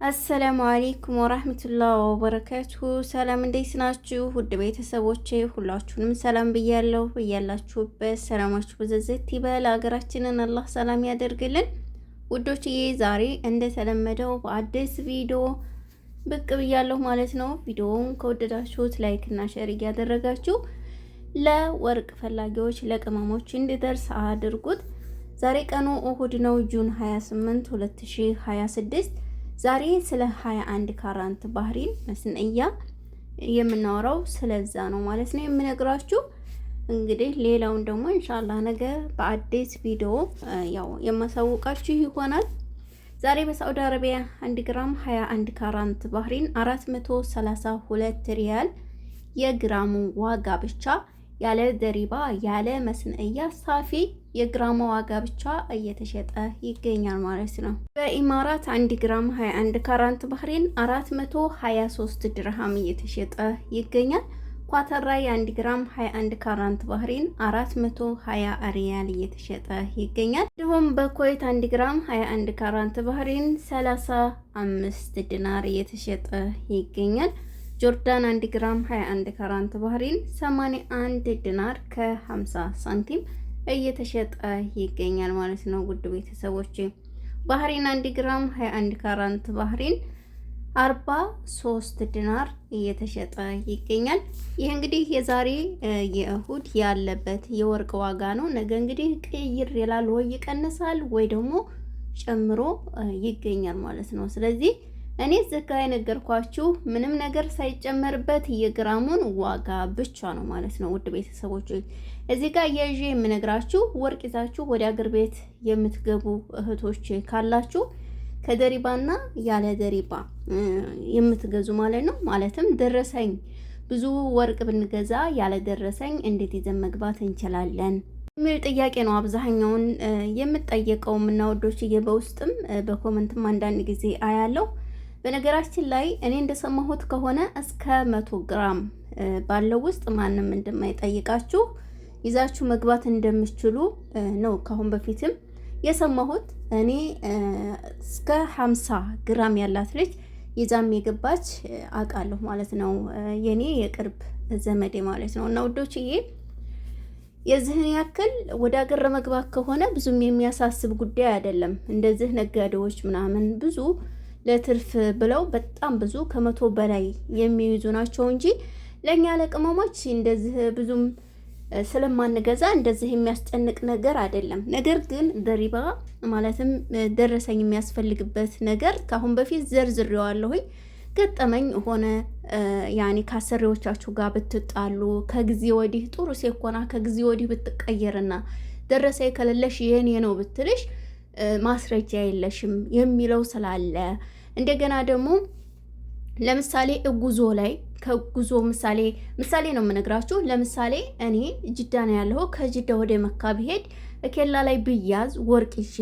አሰላሙ አለይኩም ወራህመቱላሂ ወበረካቱሁ። ሰላም እንዴት ናችሁ? ውድ ቤተሰቦቼ ሁላችሁንም ሰላም ብያለሁ። በያላችሁበት ሰላማችሁ በዘዘት ይበል። ሀገራችንን አላህ ሰላም ያደርግልን። ውዶችዬ ዛሬ እንደተለመደው በአዲስ ቪዲዮ ብቅ ብያለሁ ማለት ነው። ቪዲዮውን ከወደዳችሁት ላይክ እና ሼር እያደረጋችሁ ለወርቅ ፈላጊዎች ለቅመሞች እንዲደርስ አድርጉት። ዛሬ ቀኑ እሁድ ነው፣ ጁን 28 2026። ዛሬ ስለ 21 ካራንት ባህሪን መስንእያ የምናወራው ስለዛ ነው ማለት ነው የምነግራችሁ። እንግዲህ ሌላውን ደግሞ ኢንሻአላህ ነገ በአዲስ ቪዲዮ ያው የማሳውቃችሁ ይሆናል። ዛሬ በሳዑዲ አረቢያ 1 ግራም 21 ካራንት ባህሪን 432 ሪያል የግራሙ ዋጋ ብቻ ያለ ደሪባ ያለ መስንእያ ሳፊ የግራሙ ዋጋ ብቻ እየተሸጠ ይገኛል ማለት ነው። በኢማራት 1 ግራም 21 ካራንት ባህሪን 423 ድርሃም እየተሸጠ ይገኛል። ኳተር ላይ 1 ግራም 21 ካራንት ባህሪን 420 ሪያል እየተሸጠ ይገኛል። እንዲሁም በኩዌት 1 ግራም 21 ካራንት ባህሪን 35 ዲናር እየተሸጠ ይገኛል። ጆርዳን 1 ግራም 21 ካራንት ባህሪን 81 ዲናር ከ50 ሳንቲም እየተሸጠ ይገኛል ማለት ነው። ውድ ቤተሰቦች ባህሪን 1 ግራም 21 ካራንት ባህሪን 43 ዲናር እየተሸጠ ይገኛል። ይህ እንግዲህ የዛሬ የእሁድ ያለበት የወርቅ ዋጋ ነው። ነገ እንግዲህ ቅይር ይላል፣ ወይ ይቀንሳል ወይ ደግሞ ጨምሮ ይገኛል ማለት ነው። ስለዚህ እኔ ዘጋ የነገርኳችሁ ምንም ነገር ሳይጨመርበት የግራሙን ዋጋ ብቻ ነው ማለት ነው። ውድ ቤተሰቦች እዚህ ጋር የጂ የምነግራችሁ ወርቅ ይዛችሁ ወደ አገር ቤት የምትገቡ እህቶች ካላችሁ ከደሪባና ያለ ደሪባ የምትገዙ ማለት ነው። ማለትም ደረሰኝ ብዙ ወርቅ ብንገዛ ያለ ደረሰኝ እንዴት ይዘን መግባት እንችላለን የሚል ጥያቄ ነው አብዛኛውን የምጠየቀው እና ወዶች በውስጥም በኮመንትም አንዳንድ ጊዜ አያለው። በነገራችን ላይ እኔ እንደሰማሁት ከሆነ እስከ 100 ግራም ባለው ውስጥ ማንም እንደማይጠይቃችሁ ይዛችሁ መግባት እንደምትችሉ ነው ካሁን በፊትም የሰማሁት። እኔ እስከ 50 ግራም ያላት ልጅ ይዛም የገባች አውቃለሁ ማለት ነው፣ የኔ የቅርብ ዘመዴ ማለት ነው። እና ውዶችዬ የዚህን ያክል ወደ ሀገር መግባት ከሆነ ብዙም የሚያሳስብ ጉዳይ አይደለም። እንደዚህ ነጋዴዎች ምናምን ብዙ ለትርፍ ብለው በጣም ብዙ ከ100 በላይ የሚይዙ ናቸው እንጂ ለኛ ለቅመሞች እንደዚህ ብዙም ስለማንገዛ እንደዚህ የሚያስጨንቅ ነገር አይደለም። ነገር ግን ደሪባ ማለትም ደረሰኝ የሚያስፈልግበት ነገር ካሁን በፊት ዘርዝሬዋለሁኝ። ገጠመኝ ሆነ ያኔ ካሰሪዎቻችሁ ጋር ብትጣሉ ከጊዜ ወዲህ ጥሩ ሲኮና ከጊዜ ወዲህ ብትቀየርና ደረሰኝ ከሌለሽ የኔ ነው ብትልሽ ማስረጃ የለሽም የሚለው ስላለ እንደገና ደግሞ ለምሳሌ ጉዞ ላይ ከጉዞ ምሳሌ ነው የምነግራችሁ። ለምሳሌ እኔ ጅዳ ነው ያለው፣ ከጅዳ ወደ መካ ብሄድ ኬላ ላይ ብያዝ ወርቅ ይዤ፣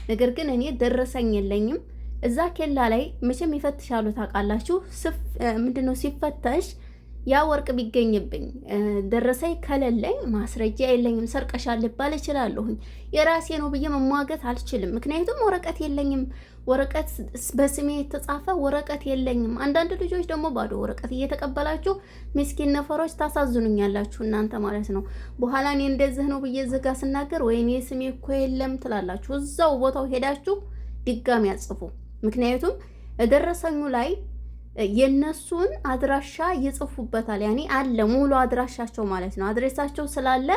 ነገር ግን እኔ ደረሰኝ የለኝም። እዛ ኬላ ላይ መቼም ይፈትሻሉ ታውቃላችሁ። ምንድነው ሲፈተሽ ያ ወርቅ ቢገኝብኝ ደረሰኝ ከሌለኝ ማስረጃ የለኝም ሰርቀሻል ልባል እችላለሁኝ። የራሴ ነው ብዬ መሟገት አልችልም፣ ምክንያቱም ወረቀት የለኝም። ወረቀት በስሜ የተጻፈ ወረቀት የለኝም። አንዳንድ ልጆች ደግሞ ባዶ ወረቀት እየተቀበላችሁ ምስኪን ነፈሮች ታሳዝኑኛላችሁ እናንተ ማለት ነው። በኋላ እኔ እንደዚህ ነው ብዬ ዝጋ ስናገር ወይኔ ስሜ እኮ የለም ትላላችሁ። እዛው ቦታው ሄዳችሁ ድጋሚ አጽፉ። ምክንያቱም ደረሰኙ ላይ የነሱን አድራሻ ይጽፉበታል። ያኔ አለ ሙሉ አድራሻቸው ማለት ነው። አድሬሳቸው ስላለ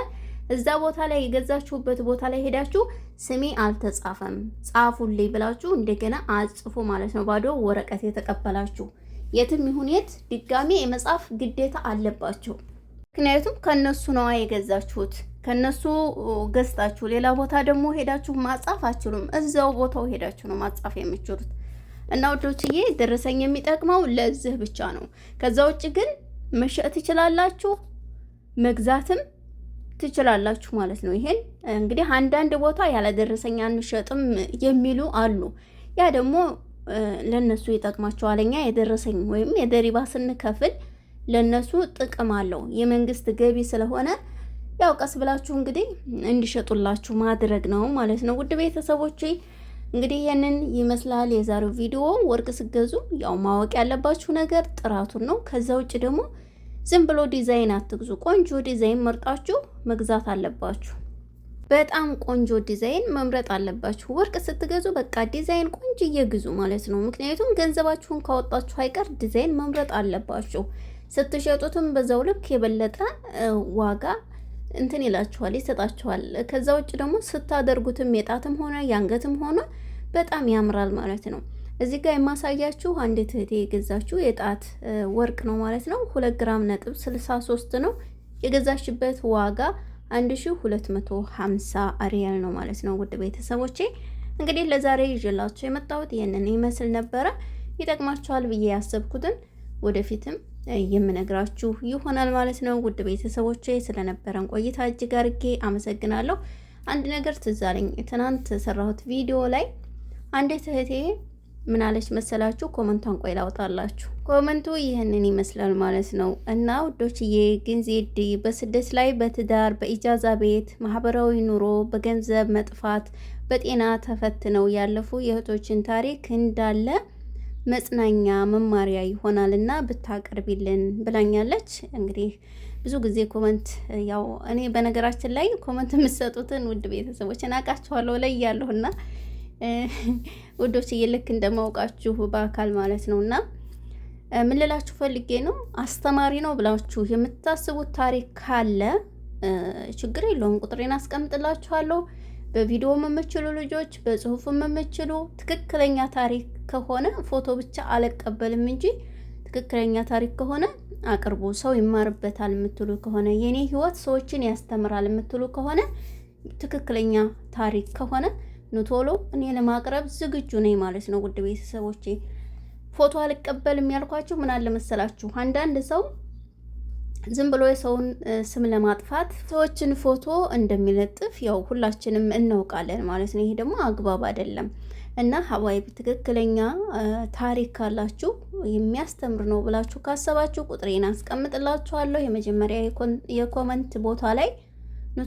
እዛ ቦታ ላይ የገዛችሁበት ቦታ ላይ ሄዳችሁ ስሜ አልተጻፈም ጻፉልኝ ብላችሁ እንደገና አጽፉ ማለት ነው። ባዶ ወረቀት የተቀበላችሁ የትም ይሁን የት ድጋሚ የመጻፍ ግዴታ አለባችሁ። ምክንያቱም ከነሱ ነው የገዛችሁት። ከነሱ ገዝታችሁ ሌላ ቦታ ደግሞ ሄዳችሁ ማጻፍ አትችሉም። እዛው ቦታው ሄዳችሁ ነው ማጻፍ የምትችሉት። እና ወዶችዬ ደረሰኝ የሚጠቅመው ለዚህ ብቻ ነው። ከዛ ውጭ ግን መሸጥ ትችላላችሁ፣ መግዛትም ትችላላችሁ ማለት ነው። ይሄን እንግዲህ አንዳንድ ቦታ ያለ ደረሰኝ አንሸጥም የሚሉ አሉ። ያ ደግሞ ለነሱ ይጠቅማቸዋል። እኛ የደረሰኝ ወይም የደሪባ ስንከፍል ለነሱ ጥቅም አለው። የመንግስት ገቢ ስለሆነ ያው ቀስ ብላችሁ እንግዲህ እንዲሸጡላችሁ ማድረግ ነው ማለት ነው። ውድ ቤተሰቦቼ እንግዲህ ይህንን ይመስላል የዛሬው ቪዲዮ። ወርቅ ስገዙ ያው ማወቅ ያለባችሁ ነገር ጥራቱን ነው። ከዛ ውጭ ደግሞ ዝም ብሎ ዲዛይን አትግዙ። ቆንጆ ዲዛይን መርጣችሁ መግዛት አለባችሁ። በጣም ቆንጆ ዲዛይን መምረጥ አለባችሁ። ወርቅ ስትገዙ በቃ ዲዛይን ቆንጆ እየግዙ ማለት ነው። ምክንያቱም ገንዘባችሁን ካወጣችሁ አይቀር ዲዛይን መምረጥ አለባችሁ። ስትሸጡትም በዛው ልክ የበለጠ ዋጋ እንትን ይላችኋል፣ ይሰጣችኋል። ከዛ ውጭ ደግሞ ስታደርጉትም የጣትም ሆነ የአንገትም ሆነ በጣም ያምራል ማለት ነው። እዚህ ጋር የማሳያችሁ አንዲት እህቴ የገዛችሁ የጣት ወርቅ ነው ማለት ነው። 2 ግራም ነጥብ 63 ነው የገዛችበት ዋጋ 1250 ሪያል ነው ማለት ነው። ውድ ቤተሰቦቼ እንግዲህ ለዛሬ ይዤላችሁ የመጣሁት ይህንን ይመስል ነበረ። ይጠቅማችኋል ብዬ ያሰብኩትን ወደፊትም የምነግራችሁ ይሆናል ማለት ነው። ውድ ቤተሰቦቼ ስለነበረን ቆይታ እጅግ አድርጌ አመሰግናለሁ። አንድ ነገር ትዝ አለኝ። ትናንት የሰራሁት ቪዲዮ ላይ አንዲት እህቴ ምን አለች መሰላችሁ? ኮመንቷን ቆይ ላውጣላችሁ። ኮመንቱ ይህንን ይመስላል ማለት ነው። እና ውዶችዬ ግን ዜድ በስደት ላይ በትዳር በኢጃዛ ቤት ማህበራዊ ኑሮ በገንዘብ መጥፋት በጤና ተፈትነው ያለፉ የእህቶችን ታሪክ እንዳለ መጽናኛ መማሪያ ይሆናልና ብታቀርቢልን ብላኛለች። እንግዲህ ብዙ ጊዜ ኮመንት ያው እኔ በነገራችን ላይ ኮመንት የምትሰጡትን ውድ ቤተሰቦችን አውቃችኋለሁ ላይ ያለሁና ውዶች ልክ እንደማውቃችሁ በአካል ማለት ነውና ምን ልላችሁ ፈልጌ ነው፣ አስተማሪ ነው ብላችሁ የምታስቡት ታሪክ ካለ ችግር የለውም፣ ቁጥሬን አስቀምጥላችኋለሁ። በቪዲዮ የምትችሉ ልጆች በጽሁፍ የምትችሉ ትክክለኛ ታሪክ ከሆነ ፎቶ ብቻ አልቀበልም እንጂ ትክክለኛ ታሪክ ከሆነ አቅርቡ። ሰው ይማርበታል የምትሉ ከሆነ የኔ ህይወት ሰዎችን ያስተምራል የምትሉ ከሆነ ትክክለኛ ታሪክ ከሆነ ቶሎ እኔ ለማቅረብ ዝግጁ ነኝ ማለት ነው። ውድ ቤተሰቦቼ ፎቶ አልቀበልም ያልኳችሁ ምን አለ መሰላችሁ፣ አንዳንድ ሰው ዝም ብሎ የሰውን ስም ለማጥፋት ሰዎችን ፎቶ እንደሚለጥፍ ያው ሁላችንም እናውቃለን ማለት ነው። ይሄ ደግሞ አግባብ አይደለም እና ሀዋይብ ትክክለኛ ታሪክ ካላችሁ የሚያስተምር ነው ብላችሁ ካሰባችሁ ቁጥሬን አስቀምጥላችኋለሁ የመጀመሪያ የኮመንት ቦታ ላይ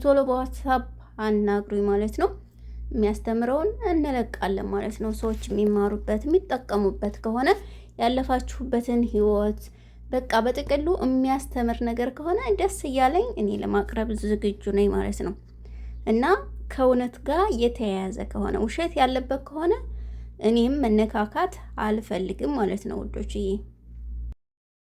ቶሎ በዋትስአፕ አናግሩኝ ማለት ነው። የሚያስተምረውን እንለቃለን ማለት ነው። ሰዎች የሚማሩበት የሚጠቀሙበት ከሆነ ያለፋችሁበትን ህይወት በቃ በጥቅሉ የሚያስተምር ነገር ከሆነ ደስ እያለኝ እኔ ለማቅረብ ዝግጁ ነኝ ማለት ነው። እና ከእውነት ጋር የተያያዘ ከሆነ ውሸት ያለበት ከሆነ እኔም መነካካት አልፈልግም ማለት ነው ውዶችዬ።